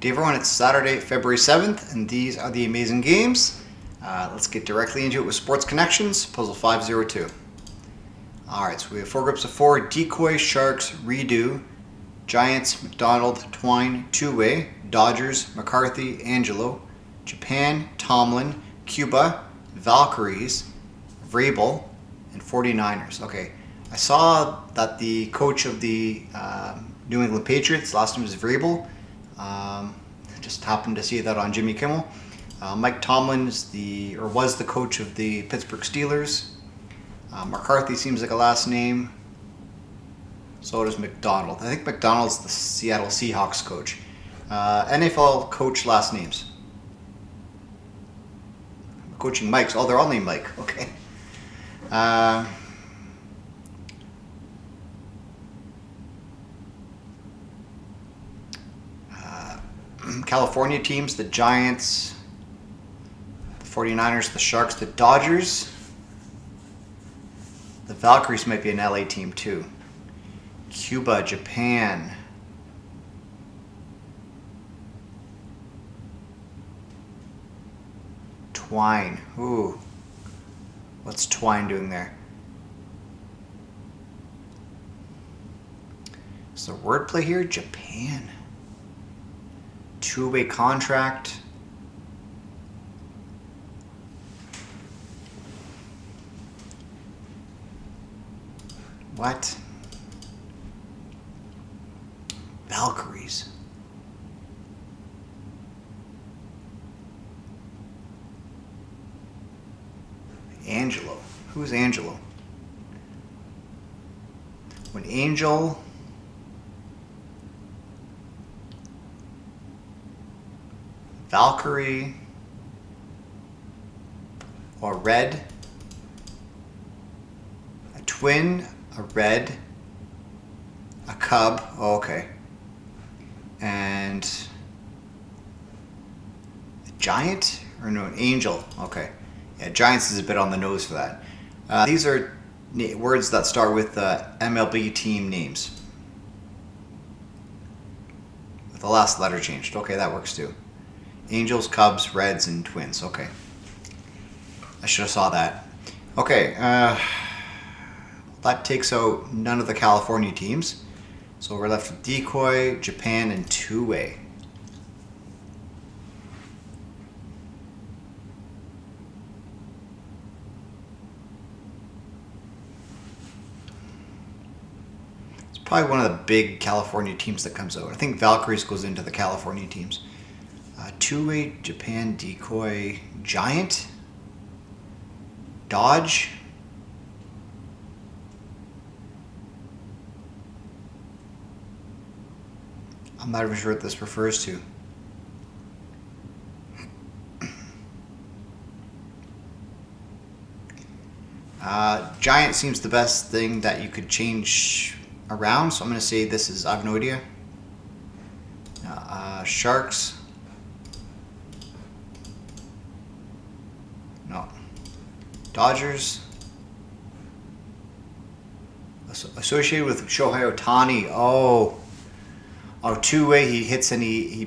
Good day everyone, it's Saturday, February 7th, and these are the amazing games. Let's get directly into it with Sports Connections, Puzzle 502. Alright, so we have 4 groups of 4, Decoy, Sharks, Redo, Giants, McDonald, Twine, Two-Way, Dodgers, McCarthy, Angelo, Japan, Tomlin, Cuba, Valkyries, Vrabel, and 49ers. Okay, I saw that the coach of the New England Patriots, last name is Vrabel. Just happened to see that on Jimmy Kimmel. Mike Tomlin was the coach of the Pittsburgh Steelers. McCarthy seems like a last name. So does McDonald. I think McDonald's the Seattle Seahawks coach. NFL coach last names. Coaching Mike's. Oh, they're all named Mike. Okay. California teams, the Giants, the 49ers, the Sharks, the Dodgers. The Valkyries might be an LA team too. Cuba, Japan. Twine. Ooh. What's Twine doing there? Is there wordplay here? Japan. Two-way contract. What? Valkyries. Angelo. Who's Angelo? When Angel... Valkyrie, or red, a twin, a red, a cub, oh, okay, and a giant, or no, an angel, okay, yeah, giants is a bit on the nose for that. These are words that start with MLB team names, with the last letter changed, okay, that works too. Angels, Cubs, Reds, and Twins. Okay. I should have saw that. Okay. That takes out none of the California teams. So we're left with Decoy, Japan, and Two-Way. It's probably one of the big California teams that comes out. I think Valkyries goes into the California teams. Two-Way, Japan, Decoy, Giant, Dodge, I'm not even sure what this refers to. Giant seems the best thing that you could change around, so I'm going to say this is, I have no idea. Sharks. No. Dodgers. Associated with Shohei Ohtani. Oh, Two-Way. He hits and he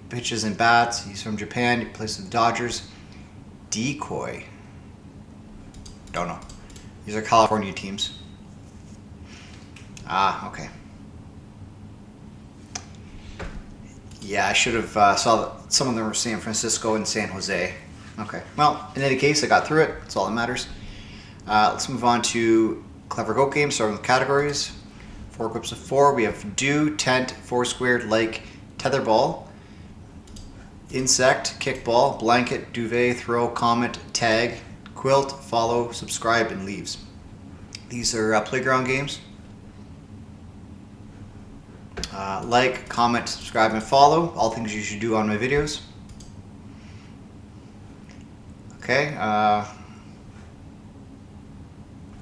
pitches and bats. He's from Japan. He plays for the Dodgers. Decoy. Don't know. These are California teams. Okay. Yeah, I should have saw that some of them were San Francisco and San Jose. Okay, well, in any case, I got through it. That's all that matters. Let's move on to CleverGoat Games, starting with categories. 4 groups of 4. We have do, tent, foursquare, like, tetherball, insect, kickball, blanket, duvet, throw, comment, tag, quilt, follow, subscribe, and leaves. These are playground games. Like, comment, subscribe, and follow. All things you should do on my videos. Okay. A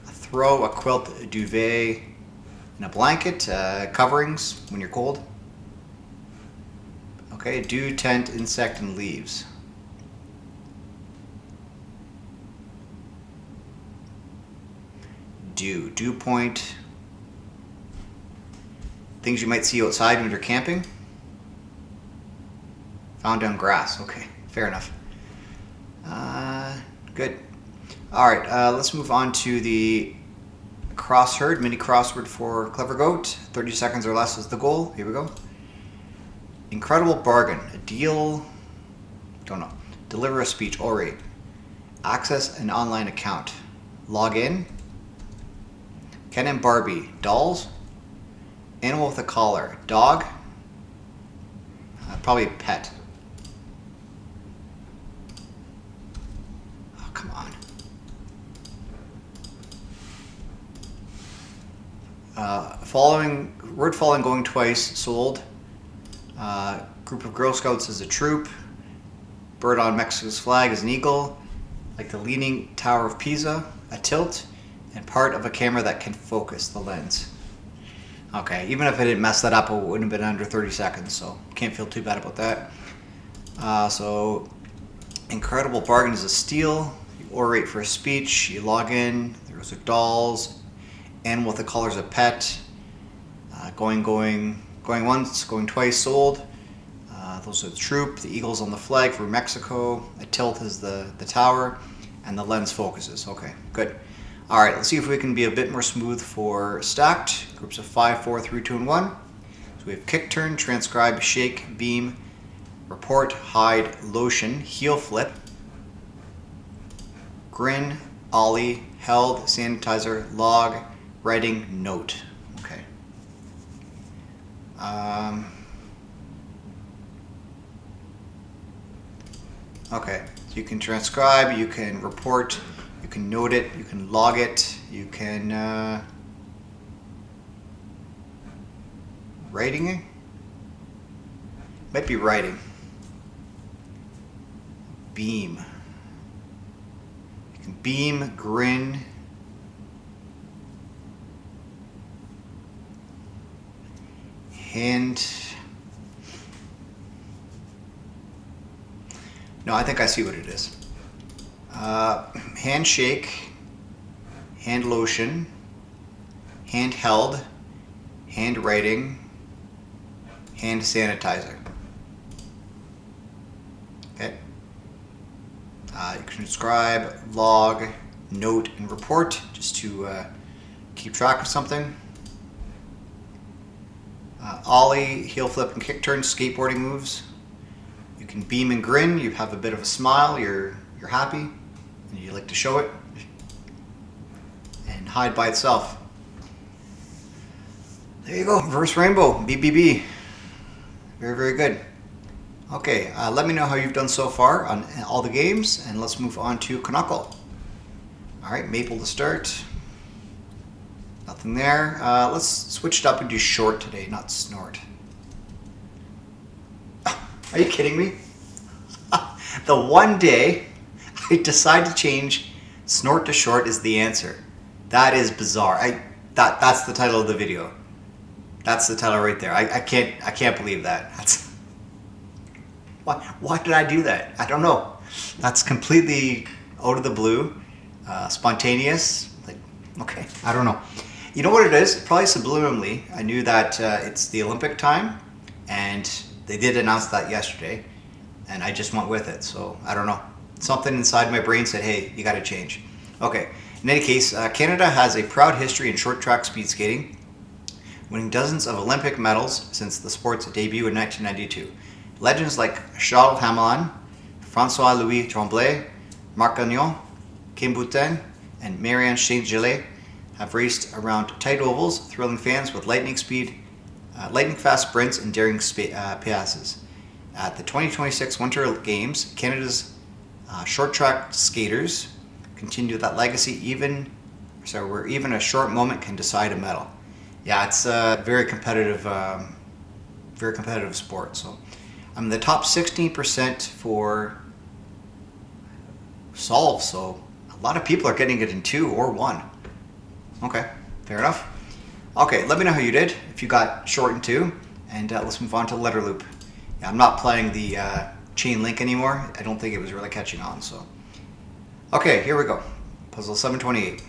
throw, a quilt, a duvet, and a blanket. Coverings when you're cold. Okay. Do, tent, insect, and leaves. Dew point. Things you might see outside when you're camping. Found on grass. Okay, fair enough. Good. All right, let's move on to the crossword, mini crossword for CleverGoat. 30 seconds or less is the goal. Here we go. Incredible bargain. A deal. Don't know. Deliver a speech. Orate. Access an online account. Log in. Ken and Barbie. Dolls. Animal with a collar. Dog. Probably a pet. Oh, come on. Word following going twice. Sold. Group of Girl Scouts is a troop. Bird on Mexico's flag is an eagle. Like the Leaning Tower of Pisa, a tilt. And part of a camera that can focus, the lens. Okay, even if I didn't mess that up, it wouldn't have been under 30 seconds, so can't feel too bad about that. So, incredible bargain is a steal. You orate for a speech, you log in, those are dolls. Animal with the collar is a pet. Going once, going twice, sold. Those are the troop, the eagles on the flag for Mexico. A tilt is the tower, and the lens focuses. Okay, good. All right, let's see if we can be a bit more smooth for stacked. Groups of 5, 4, 3, 2, and 1. So we have kick turn, transcribe, shake, beam, report, hide, lotion, heel flip, grin, ollie, held, sanitizer, log, writing, note. Okay. Okay, so you can transcribe, you can report, you can note it, you can log it, you can writing it? Might be writing. Beam. You can beam, grin. Hand. No, I think I see what it is. Handshake, hand lotion, hand held, hand writing, hand sanitizer. Okay. You can transcribe, log, note, and report just to keep track of something. Ollie, heel flip, and kick turn, skateboarding moves. You can beam and grin. You have a bit of a smile. You're happy, and you like to show it. And hide by itself. There you go. Reverse rainbow. BBB. Very, very good. Okay, let me know how you've done so far on all the games, and let's move on to Canuckle. All right, maple to start. Nothing there. Let's switch it up and do short today, not snort. Are you kidding me? The one day I decide to change snort to short is the answer. That is bizarre. That's the title of the video. That's the title right there. I can't believe that. Why did I do that? I don't know. That's completely out of the blue, spontaneous. Like, okay, I don't know. You know what it is? Probably subliminally, I knew that it's the Olympic time, and they did announce that yesterday, and I just went with it. So I don't know. Something inside my brain said, "Hey, you got to change." Okay. In any case, Canada has a proud history in short track speed skating, winning dozens of Olympic medals since the sport's debut in 1992. Legends like Charles Hamelin, François-Louis Tremblay, Marc Gagnon, Kim Boutin, and Marianne Saint-Gelais have raced around tight ovals, thrilling fans with lightning fast sprints and daring passes. At the 2026 Winter Games, Canada's short track skaters continue that legacy where even a short moment can decide a medal. Yeah, it's a very competitive sport. So I'm in the top 16% for solve, so a lot of people are getting it in 2 or 1. Okay, fair enough. Okay, let me know how you did, if you got short in 2, and let's move on to letter loop. Yeah, I'm not playing the chain link anymore. I don't think it was really catching on, so. Okay, here we go. Puzzle 728.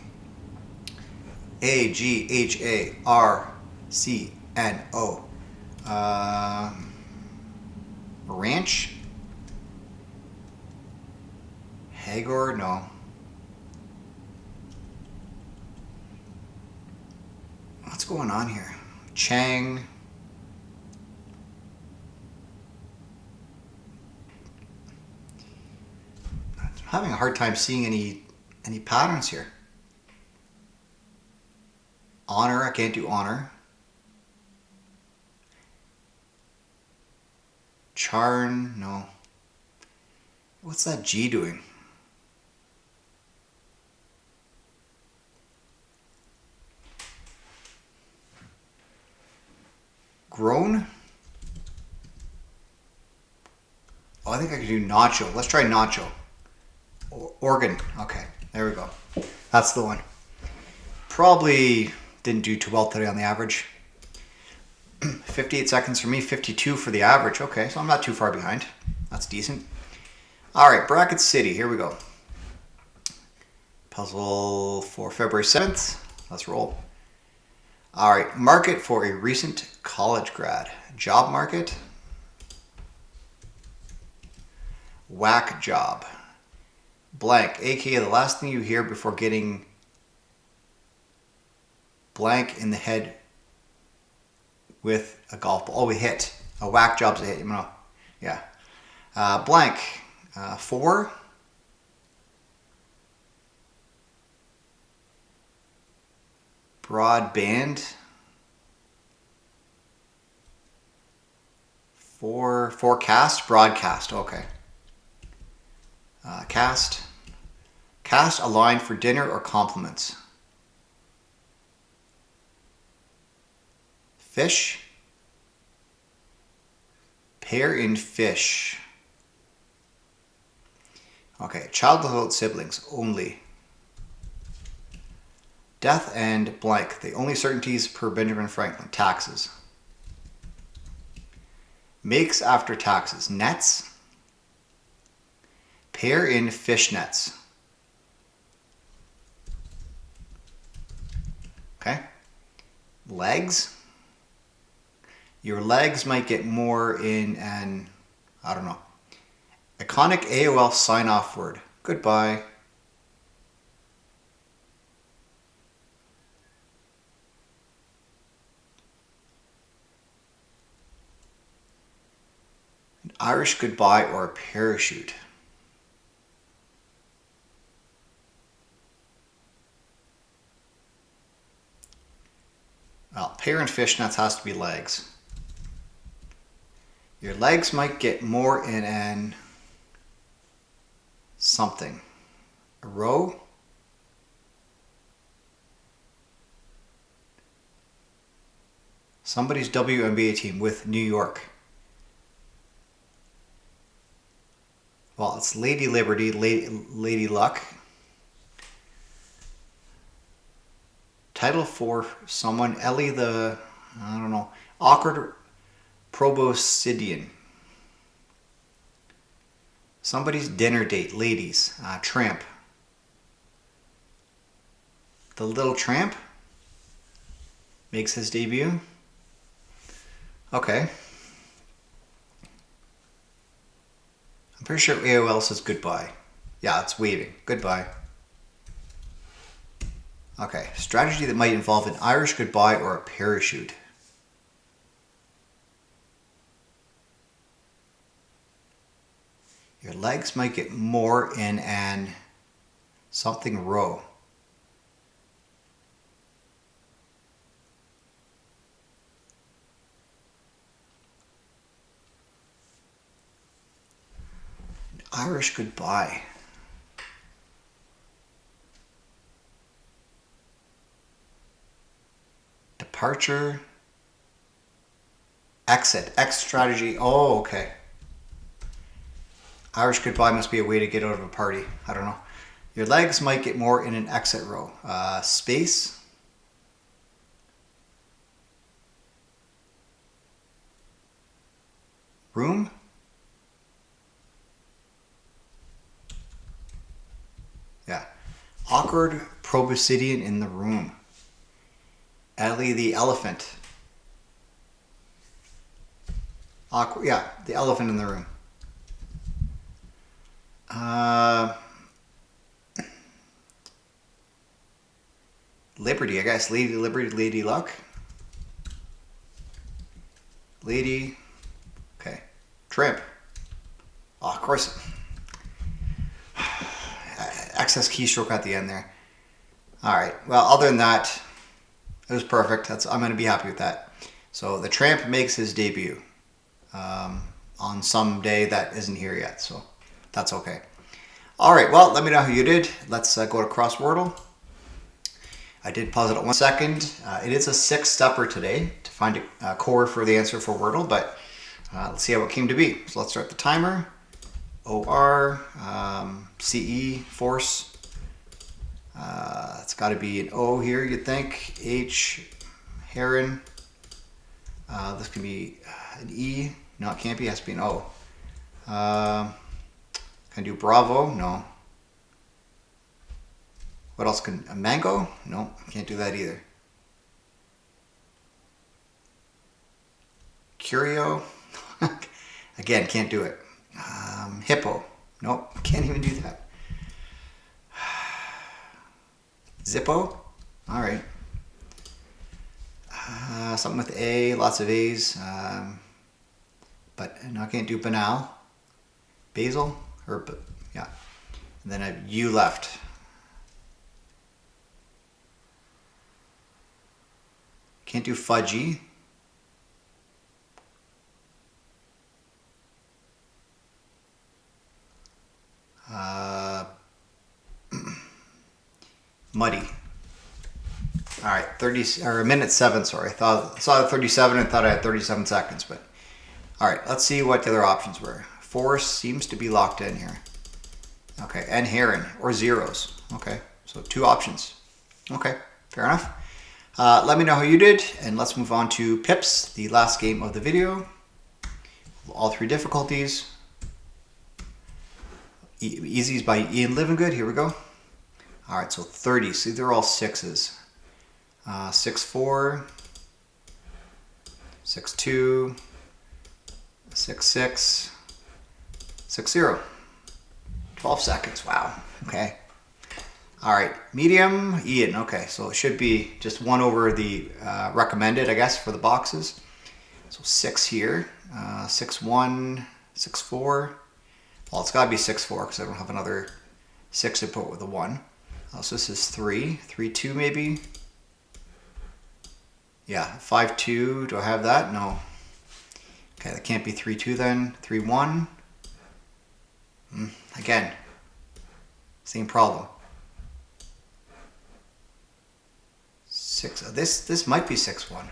AGHARCNO. Ranch, Tagore? No. What's going on here? Chang. I'm having a hard time seeing any patterns here. Honor, I can't do honor. Charn, no. What's that G doing? Grown? Oh, I think I can do nacho. Let's try nacho. Organ. Okay, there we go. That's the one. Probably didn't do too well today on the average. 58 seconds for me, 52 for the average. Okay, so I'm not too far behind. That's decent. All right, Bracket City. Here we go. Puzzle for February 7th. Let's roll. All right, market for a recent college grad. Job market. Whack job. Blank, aka the last thing you hear before getting blank in the head with a golf ball. Oh, we hit. A whack job's a hit. Yeah. Blank. 4. Broadband. 4. Forecast. Broadcast. Okay. Cast. Cast a line for dinner or compliments. Fish. Pair in fish. Okay, child without siblings only. Death and blank. The only certainties per Benjamin Franklin. Taxes. Makes after taxes. Nets. Pair in fishnets. Okay. Legs. Your legs might get more in an, I don't know, iconic AOL sign-off word. Goodbye. An Irish goodbye or a parachute. Well, pair in fishnets has to be legs. Your legs might get more in an something. A row. Somebody's WNBA team with New York. Well, it's Lady Liberty, Lady Luck. Title for someone, Ellie the, I don't know, awkward proboscidean. Somebody's dinner date, ladies, tramp. The Little Tramp makes his debut. Okay. I'm pretty sure AOL says goodbye. Yeah, it's waving. Goodbye. Okay, strategy that might involve an Irish goodbye or a parachute. Your legs might get more in an something row. An Irish goodbye. Departure. Exit. X strategy. Oh, okay. Irish goodbye must be a way to get out of a party. I don't know. Your legs might get more in an exit row. Space. Room. Yeah. Awkward proboscidean in the room. Ellie the elephant. Awkward, yeah, the elephant in the room. Liberty, I guess. Lady Liberty, Lady Luck. Lady. Okay. Tramp. Oh, of course. Excess keystroke at the end there. All right. Well, other than that, it was perfect. I'm going to be happy with that. So the Tramp makes his debut on some day that isn't here yet. So that's okay. All right. Well, let me know how you did. Let's go to Crosswordle. I did pause it at 1 second. It is a 6-stepper today to find a core for the answer for Wordle, but let's see how it came to be. So let's start the timer. OR, CE, force. It's got to be an O here, you'd think. H, heron. This can be an E. No, it can't be. It has to be an O. Can I do Bravo? No. What else can... A mango? No, can't do that either. Curio? Again, can't do it. Hippo? Nope, can't even do that. Zippo? All right. Something with A, lots of A's. But no, I can't do banal. Basil? Or, yeah. And then I have U left. Can't do fudgy. Muddy. All right, 30 or minute 7. Sorry, I saw 37 and thought I had 37 seconds. But all right, let's see what the other options were. Force seems to be locked in here. Okay, and heron or zeros. Okay, so 2 options. Okay, fair enough. Let me know how you did, and let's move on to Pips, the last game of the video. All 3 difficulties. Easy's by Ian Livingood. Here we go. All right, so 30. See, they're all 6s. 6-4, 6-2, 6-6, 6-0. 12 seconds. Wow. Okay. All right, medium, Ian. Okay, so it should be just 1 over the recommended, I guess, for the boxes. So 6 here, 6-1, 6-4. Well, it's got to be 6-4 because I don't have another 6 to put with a 1. So this is 3, 3-2 maybe. Yeah, 5-2. Do I have that? No. Okay, that can't be 3-2 then. 3-1. Again, same problem. 6. This might be 6-1.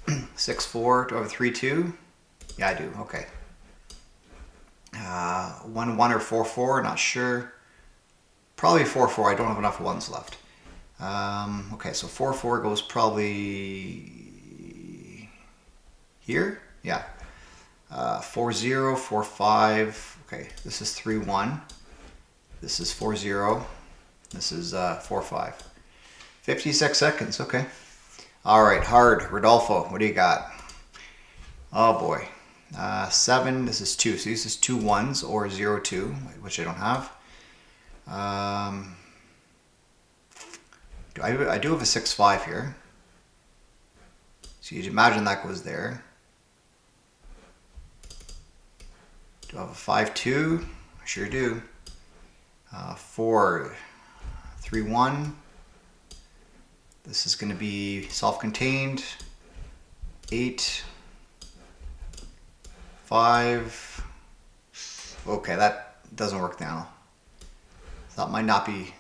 6-4. Do I have a 3-2? Yeah, I do. Okay. 1-1 or 4-4. Not sure. Probably 4-4. I don't have enough 1s left. Okay, so 4-4 goes probably here. Yeah. 4-0, 4-5. Okay, this is 3-1. This is 4-0. This is 4-5. 56 seconds. Okay. All right, hard. Rodolfo, what do you got? Oh boy. 7. This is 2. So this is 2 1s or 0-2, which I don't have. I do have a 6-5 here. So you'd imagine that goes there. Do I have a 5-2? I sure do. 4, 3-1. This is going to be self-contained. 8, 5. Okay, that doesn't work now. That might not be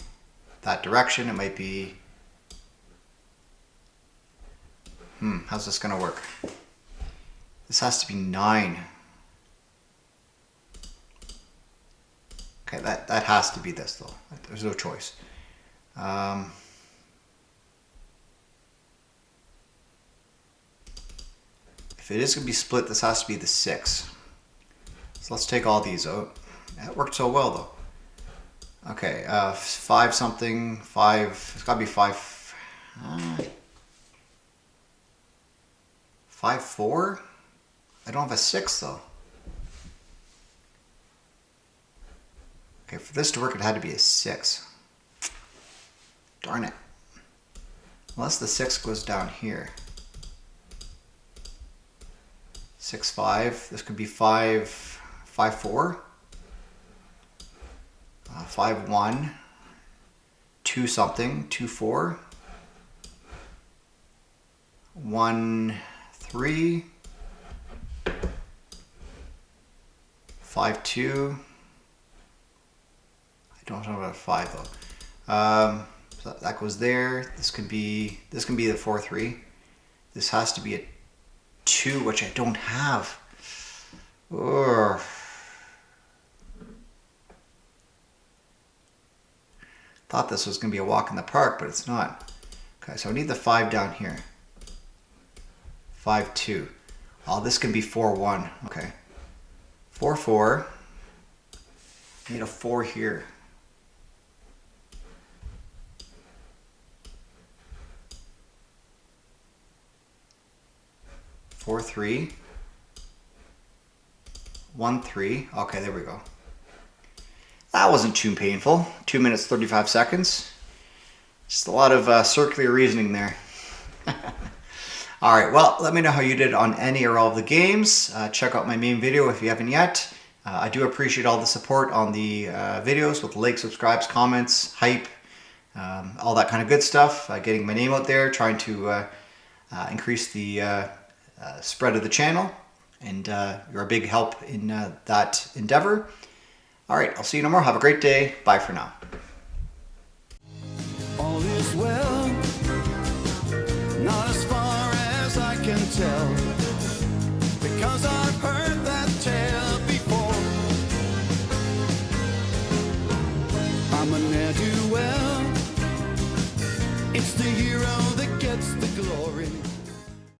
that direction. It might be... how's this going to work? This has to be 9. Okay, that has to be this though. There's no choice. If it is going to be split, this has to be the 6. So let's take all these out. That worked so well though. Okay, 5 something, 5, it's got to be 5, 5-4? I don't have a 6 though. Okay, for this to work it had to be a 6. Darn it. Unless the 6 goes down here. 6, 5. This could be 5, 5, 4. 5, 1. 2 something. 2, 4. 1, 3. 5, 2. I don't know about 5 though. So that goes there. This can be the 4, 3. This has to be a 2, which I don't have. Ugh. Thought this was going to be a walk in the park, but it's not. Okay, so I need the 5 down here. 5, 2. Oh, this can be 4, 1. Okay. 4, 4. I need a 4 here. 4, 3. 1, 3. Okay, there we go. That wasn't too painful. 2 minutes, 35 seconds. Just a lot of circular reasoning there. All right, well, let me know how you did on any or all of the games. Check out my main video if you haven't yet. I do appreciate all the support on the videos with likes, subscribes, comments, hype, all that kind of good stuff. Getting my name out there, trying to increase the spread of the channel. And you're a big help in that endeavor. All right, I'll see you tomorrow. Have a great day. Bye for now. All is well, not as far as I can tell, because I've heard that tale before. I'm a ne'er-do-well, it's the hero that gets the glory.